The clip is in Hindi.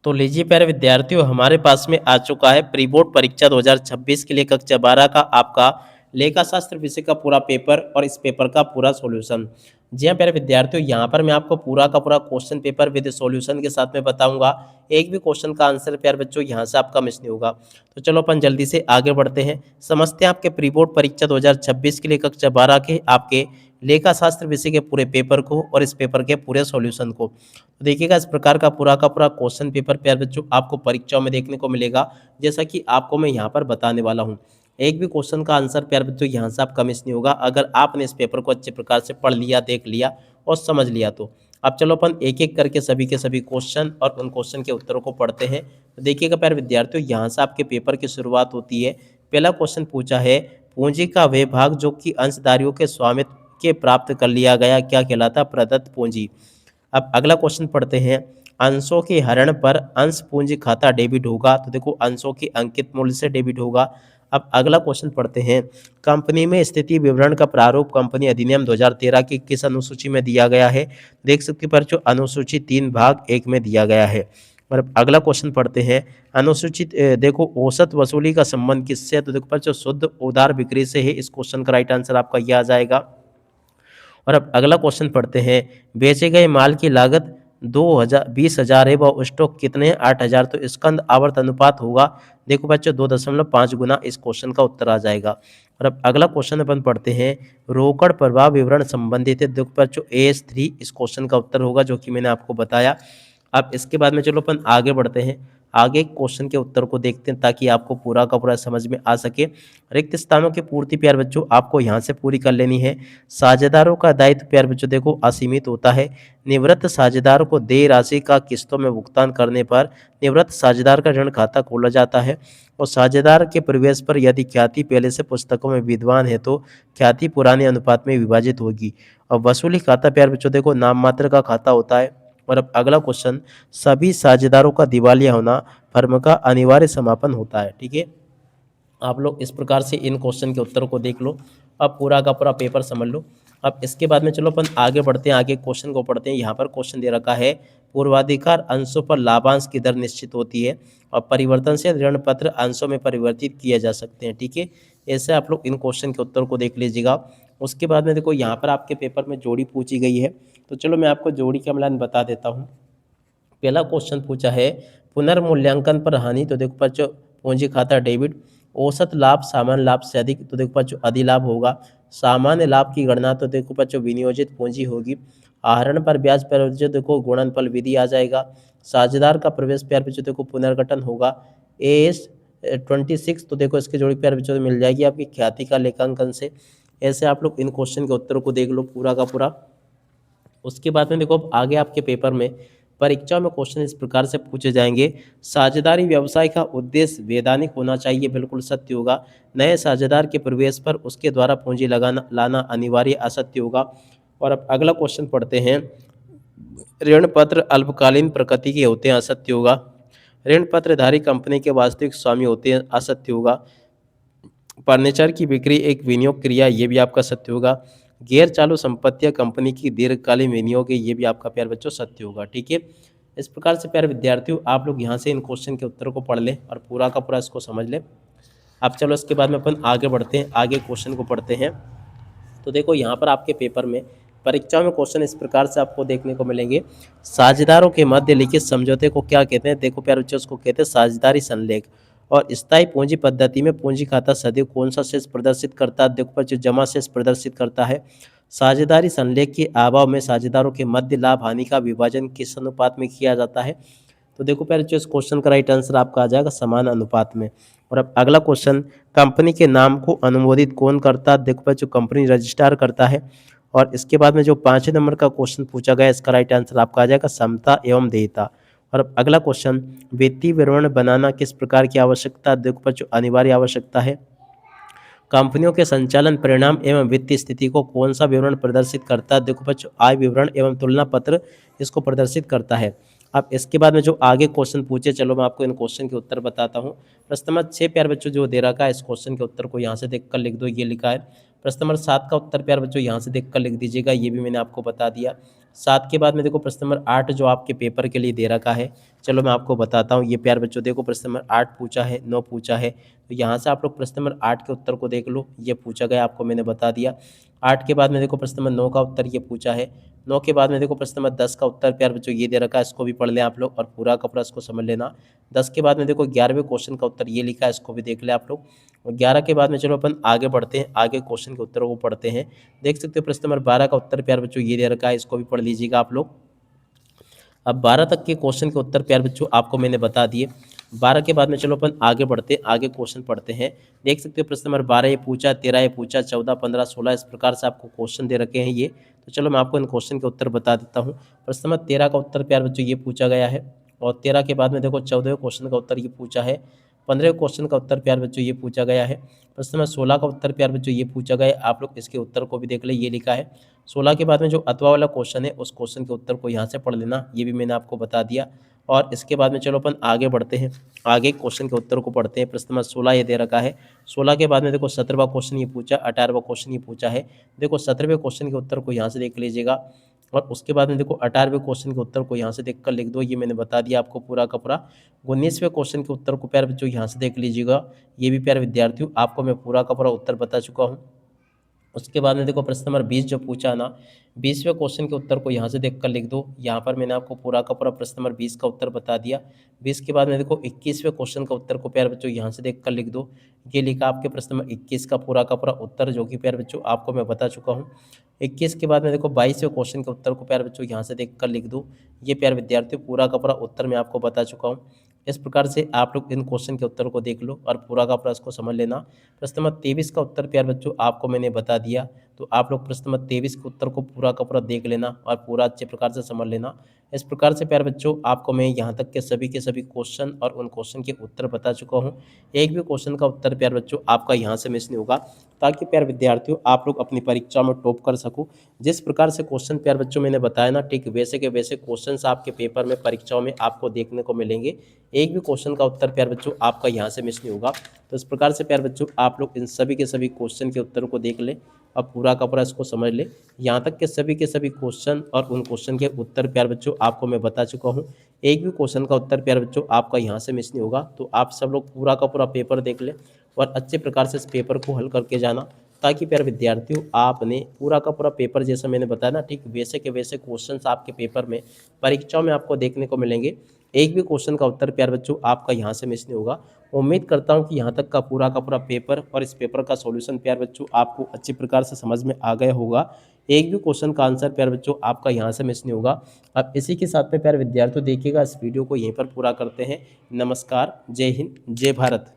तो लीजिए प्यारे विद्यार्थियों, हमारे पास में आ चुका है प्री बोर्ड परीक्षा 2026 के लिए कक्षा 12 का आपका लेखा शास्त्र विषय का पूरा पेपर और इस पेपर का पूरा सॉल्यूशन। जी हाँ प्यारे विद्यार्थियों, यहाँ पर मैं आपको पूरा का पूरा क्वेश्चन पेपर विद सॉल्यूशन के साथ में बताऊंगा। एक भी क्वेश्चन का आंसर प्यारे बच्चों यहाँ से आपका मिस नहीं होगा। तो चलो अपन जल्दी से आगे बढ़ते हैं, समझते हैं आपके प्री बोर्ड परीक्षा 2026 के लिए कक्षा 12 के आपके लेखा शास्त्र विषय के पूरे पेपर को और इस पेपर के पूरे सॉल्यूशन को। तो देखिएगा, इस प्रकार का पूरा क्वेश्चन पेपर प्यारे बच्चों आपको परीक्षाओं में देखने को मिलेगा, जैसा कि आपको मैं यहाँ पर बताने वाला हूँ। एक भी क्वेश्चन का आंसर प्यारे बच्चों यहाँ से आपका मिस नहीं होगा, अगर आपने इस पेपर को अच्छे प्रकार से पढ़ लिया, देख लिया और समझ लिया तो। अब चलो अपन एक एक करके सभी के सभी क्वेश्चन और उन क्वेश्चन के उत्तरों को पढ़ते हैं। तो देखिएगा प्यारे विद्यार्थियों, यहाँ से आपके पेपर की शुरुआत होती है। पहला क्वेश्चन पूछा है, पूंजी का वह भाग जो कि अंशधारियों के स्वामित्व के प्राप्त कर लिया गया क्या कहलाता? प्रदत्त पूंजी। अब अगला क्वेश्चन पढ़ते हैं, अंशों के हरण पर अंश पूंजी खाता डेबिट होगा। तो देखो, अंशों के अंकित मूल्य से डेबिट होगा। अब अगला क्वेश्चन पढ़ते हैं, कंपनी में स्थिति विवरण का प्रारूप कंपनी अधिनियम 2013 की किस अनुसूची में दिया गया है? देख सकते पर जो अनुसूची 3 भाग 1 में दिया गया है। और अब अगला क्वेश्चन पढ़ते हैं, अनुसूचित देखो औसत वसूली का संबंध किससे है? तो देखो पर जो शुद्ध उधार बिक्री से है। इस क्वेश्चन का राइट आंसर आपका यह आ जाएगा। और अब अगला क्वेश्चन पढ़ते हैं, बेचे गए माल की लागत 20,000 है, वह स्टॉक कितने हैं? 8,000। तो स्कंद आवर्त अनुपात होगा, देखो बच्चों 2.5 गुना। इस क्वेश्चन का उत्तर आ जाएगा। और अब अगला क्वेश्चन अपन पढ़ते हैं, रोकड़ प्रवाह विवरण संबंधित है, देखो बच्चों AS3 इस क्वेश्चन का उत्तर होगा, जो कि मैंने आपको बताया। अब इसके बाद में चलो अपन आगे बढ़ते हैं, आगे क्वेश्चन के उत्तर को देखते हैं ताकि आपको पूरा का पूरा समझ में आ सके। रिक्त स्थानों की पूर्ति प्यार बच्चों आपको यहाँ से पूरी कर लेनी है। साझेदारों का दायित्व प्यार बच्चों देखो असीमित होता है। निवृत्त साझेदार को देय राशि का किस्तों में भुगतान करने पर निवृत्त साझेदार का ऋण खाता खोला जाता है। और साझेदार के प्रवेश पर यदि ख्याति पहले से पुस्तकों में विद्वान है तो ख्याति पुराने अनुपात में विभाजित होगी। और वसूली खाता प्यार बच्चों देखो नाम मात्र का खाता होता है। और अब अगला क्वेश्चन, सभी साझेदारों का दिवालिया होना फर्म का अनिवार्य समापन होता है। ठीक है, आप लोग इस प्रकार से इन क्वेश्चन के उत्तरों को देख लो, अब पूरा का पूरा पेपर समझ लो। अब इसके बाद में चलो अपन आगे बढ़ते हैं, आगे क्वेश्चन को पढ़ते हैं। यहाँ पर क्वेश्चन दे रखा है, पूर्वाधिकार अंशों पर लाभांश की दर निश्चित होती है और परिवर्तनशील ऋण पत्र अंशों में परिवर्तित किए जा सकते हैं। ठीक है, ऐसे आप लोग इन क्वेश्चन के उत्तर को देख लीजिएगा। उसके बाद में देखो यहाँ पर आपके पेपर में जोड़ी पूछी गई है, तो चलो मैं आपको जोड़ी का मिलान बता देता हूँ। पहला क्वेश्चन पूछा है, पुनर्मूल्यांकन पर हानि, तो देखो बच्चों पूंजी खाता डेबिट। औसत लाभ सामान्य लाभ से अधिक, तो देखो बच्चों अधिलाभ होगा। सामान्य लाभ की गणना, तो देखो बच्चों विनियोजित पूंजी होगी। आहरण पर ब्याज पर जो देखो गुणनफल विधि आ जाएगा। साझेदार का प्रवेश प्यार बच्चों देखो पुनर्गठन होगा। AS26, तो देखो इसके जोड़ी प्यार बच्चों मिल जाएगी आपकी ख्याति का लेखांकन से। ऐसे आप लोग इन क्वेश्चन के उत्तरों को देख लो पूरा का पूरा। उसके बाद में देखो अब आगे आपके पेपर में परीक्षा में क्वेश्चन इस प्रकार से पूछे जाएंगे, साझेदारी व्यवसाय का उद्देश्य वैधानिक होना चाहिए, बिल्कुल सत्य होगा। नए साझेदार के प्रवेश पर उसके द्वारा पूंजी लगाना लाना अनिवार्य, असत्य होगा। और अब अगला क्वेश्चन पढ़ते हैं, ऋण पत्र अल्पकालीन प्रकृति के होते हैं, असत्य होगा। ऋण पत्रधारी कंपनी के वास्तविक स्वामी होते हैं, असत्य होगा। फर्नीचर की बिक्री एक विनियोग क्रिया, ये भी आपका सत्य होगा। गैर चालू संपत्तियां कंपनी की दीर्घकालीन विनियोग है, ये भी आपका प्यार बच्चों सत्य होगा। ठीक है, इस प्रकार से प्यारे विद्यार्थियों आप लोग यहाँ से इन क्वेश्चन के उत्तर को पढ़ लें और पूरा का पूरा इसको समझ लें। अब चलो इसके बाद में अपन आगे बढ़ते हैं, आगे क्वेश्चन को पढ़ते हैं। तो देखो यहाँ पर आपके पेपर में परीक्षा में क्वेश्चन इस प्रकार से आपको देखने को मिलेंगे, साझेदारों के मध्य लिखित समझौते को क्या कहते हैं? देखो प्यारे बच्चों, उसको कहते हैं साझेदारी संलेख। और स्थायी पूंजी पद्धति में पूंजी खाता सदैव कौन सा शेष प्रदर्शित करता है? देखो बच्चों जमा शेष प्रदर्शित करता है। साझेदारी संलेख के अभाव में साझेदारों के मध्य लाभ हानि का विभाजन किस अनुपात में किया जाता है? तो देखो प्यारे बच्चों, इस क्वेश्चन का राइट आंसर आपका आ जाएगा समान अनुपात में। और अब अगला क्वेश्चन, कंपनी के नाम को अनुमोदित कौन करता है? देखो बच्चों कंपनी रजिस्ट्रार करता है। और इसके बाद में जो 5वें नंबर का क्वेश्चन पूछा गया, इसका राइट आंसर आपका आ जाएगा समता एवं देयता। और अब अगला क्वेश्चन, वित्तीय विवरण बनाना किस प्रकार की आवश्यकता? देखो बच्चों अनिवार्य आवश्यकता है। कंपनियों के संचालन परिणाम एवं वित्तीय स्थिति को कौन सा विवरण प्रदर्शित करता है? देखो बच्चों आय विवरण एवं तुलना पत्र इसको प्रदर्शित करता है। अब इसके बाद में जो आगे क्वेश्चन पूछे, चलो मैं आपको इन क्वेश्चन के उत्तर बताता हूँ। प्रश्न नंबर 6 प्यार बच्चों जो दे रखा है, इस क्वेश्चन के उत्तर को यहाँ से देख कर लिख दो, ये लिखा है। प्रश्न नंबर 7 का उत्तर प्यार बच्चों यहाँ से देख कर लिख दीजिएगा, ये भी मैंने आपको बता दिया। 7 के बाद में देखो प्रश्न नंबर 8 जो आपके पेपर के लिए दे रखा है। चलो मैं आपको बताता हूँ। ये प्यारे बच्चों देखो प्रश्न नंबर 8 पूछा है, 9 पूछा है। तो यहाँ से आप लोग प्रश्न नंबर 8 के उत्तर को देख लो। ये पूछा गया, आपको मैंने बता दिया। 8 के बाद में देखो प्रश्न नंबर 9 का उत्तर ये पूछा है। 9 के बाद में देखो प्रश्न नंबर 10 का उत्तर प्यारे बच्चों ये दे रखा है, इसको भी पढ़ लें आप लोग और पूरा का पूरा इसको समझ लेना। 10 के बाद में देखो 11वें क्वेश्चन का उत्तर ये लिखा है, इसको भी देख लें आप लोग। और 11 के बाद में चलो अपन आगे बढ़ते हैं, आगे क्वेश्चन के उत्तरों को पढ़ते हैं। देख सकते हो प्रश्न नंबर 12 का उत्तर प्यारे बच्चों ये दे रखा है, इसको भी पढ़ लीजिएगा आप लोग। अब 12 तक के क्वेश्चन के उत्तर प्यारे बच्चों आपको मैंने बता दिए। 12 के बाद में चलो अपन आगे बढ़ते हैं, आगे क्वेश्चन पढ़ते हैं। देख सकते हो प्रश्न नंबर 12 ये पूछा, 13 ये पूछा, 14, 15, 16 इस प्रकार से आपको क्वेश्चन दे रखे हैं ये। तो चलो मैं आपको इन क्वेश्चन के उत्तर बता देता हूँ। प्रश्न नंबर 13 का उत्तर प्यारे बच्चों ये पूछा गया है और 13 के बाद में देखो 14वें क्वेश्चन का उत्तर ये पूछा है। 15वें क्वेश्चन का उत्तर प्यारे बच्चों ये पूछा गया है। प्रश्न नंबर 16 का उत्तर प्यारे बच्चों ये पूछा गया है। आप लोग इसके उत्तर को भी देख ले, ये लिखा है। 16 के बाद में जो अथवा वाला क्वेश्चन है उस क्वेश्चन के उत्तर को यहाँ से पढ़ लेना, ये भी मैंने आपको बता दिया। और इसके बाद में चलो अपन आगे बढ़ते हैं, आगे क्वेश्चन के उत्तर को पढ़ते हैं। प्रश्न नंबर 16 ये दे रखा है। 16 के बाद में देखो 17वां क्वेश्चन ये पूछा, 18वां क्वेश्चन ये पूछा है। देखो 17वें क्वेश्चन के उत्तर को यहाँ से देख लीजिएगा और उसके बाद में देखो 18वें क्वेश्चन के उत्तर को यहाँ से देख कर लिख दो, ये मैंने बता दिया आपको पूरा का पूरा। 19वें क्वेश्चन के उत्तर को प्यारे बच्चों यहाँ से देख लीजिएगा, ये भी प्यारे विद्यार्थियों आपको मैं पूरा का पूरा उत्तर बता चुका हूँ। उसके बाद में देखो प्रश्न नंबर 20 जो पूछा ना, 20वें क्वेश्चन के उत्तर को यहाँ से देख कर लिख दो। यहाँ पर मैंने आपको पूरा का पूरा प्रश्न नंबर 20 का उत्तर बता दिया। 20 के बाद में देखो 21वें क्वेश्चन का उत्तर को प्यारे बच्चों यहाँ से देख कर लिख दो। ये लिखा आपके प्रश्न नंबर 21 का पूरा उत्तर, जो कि प्यारे बच्चों आपको मैं बता चुका हूँ। 21 के बाद में देखो 22वें क्वेश्चन के उत्तर को प्यारे बच्चों यहाँ से देख कर लिख दो। ये प्यारे विद्यार्थियों पूरा का पूरा उत्तर मैं आपको बता चुका हूँ। इस प्रकार से आप लोग इन क्वेश्चन के उत्तर को देख लो और पूरा का पूरा इसको समझ लेना। प्रश्न नंबर 23 का उत्तर प्यारे बच्चों आपको मैंने बता दिया, तो आप लोग प्रश्न नंबर 23 के उत्तर को पूरा का पूरा देख लेना और पूरा अच्छे प्रकार से समझ लेना। इस प्रकार से प्यारे बच्चों आपको मैं यहाँ तक के सभी क्वेश्चन और उन क्वेश्चन के उत्तर बता चुका हूँ। एक भी क्वेश्चन का उत्तर प्यारे बच्चों आपका यहाँ से मिस नहीं होगा, ताकि प्यारे विद्यार्थियों आप लोग अपनी परीक्षा में टॉप कर सको। जिस प्रकार से क्वेश्चन प्यारे बच्चों मैंने बताया ना, ठीक वैसे के वैसे क्वेश्चन आपके पेपर में परीक्षाओं में आपको देखने को मिलेंगे। एक भी क्वेश्चन का उत्तर प्यारे बच्चों आपका यहाँ से मिस नहीं होगा। तो इस प्रकार से प्यारे बच्चों आप लोग इन सभी के सभी क्वेश्चन के उत्तरों को देख ले और पूरा का पूरा इसको समझ ले। यहाँ तक के सभी क्वेश्चन और उन क्वेश्चन के उत्तर प्यारे बच्चों आपको मैं बता चुका हूँ। एक भी क्वेश्चन का उत्तर प्यारे बच्चों आपका यहाँ से मिस नहीं होगा। तो आप सब लोग पूरा का पूरा पेपर देख ले और अच्छे प्रकार से इस पेपर को हल करके जाना, ताकि प्यारे विद्यार्थियों आपने पूरा का पूरा पेपर जैसा मैंने बताया ना, ठीक वैसे के वैसे क्वेश्चंस आपके पेपर में परीक्षाओं में आपको देखने को मिलेंगे। एक भी क्वेश्चन का उत्तर प्यारे बच्चों आपका यहाँ से मिस नहीं होगा। उम्मीद करता हूँ कि यहाँ तक का पूरा पेपर और इस पेपर का सॉल्यूशन प्यारे बच्चों आपको अच्छी प्रकार से समझ में आ गया होगा। एक भी क्वेश्चन का आंसर प्यारे बच्चों आपका यहाँ से मिस नहीं होगा। अब इसी के साथ में प्यारे विद्यार्थियों देखिएगा, इस वीडियो को यहीं पर पूरा करते हैं। नमस्कार, जय हिंद, जय भारत।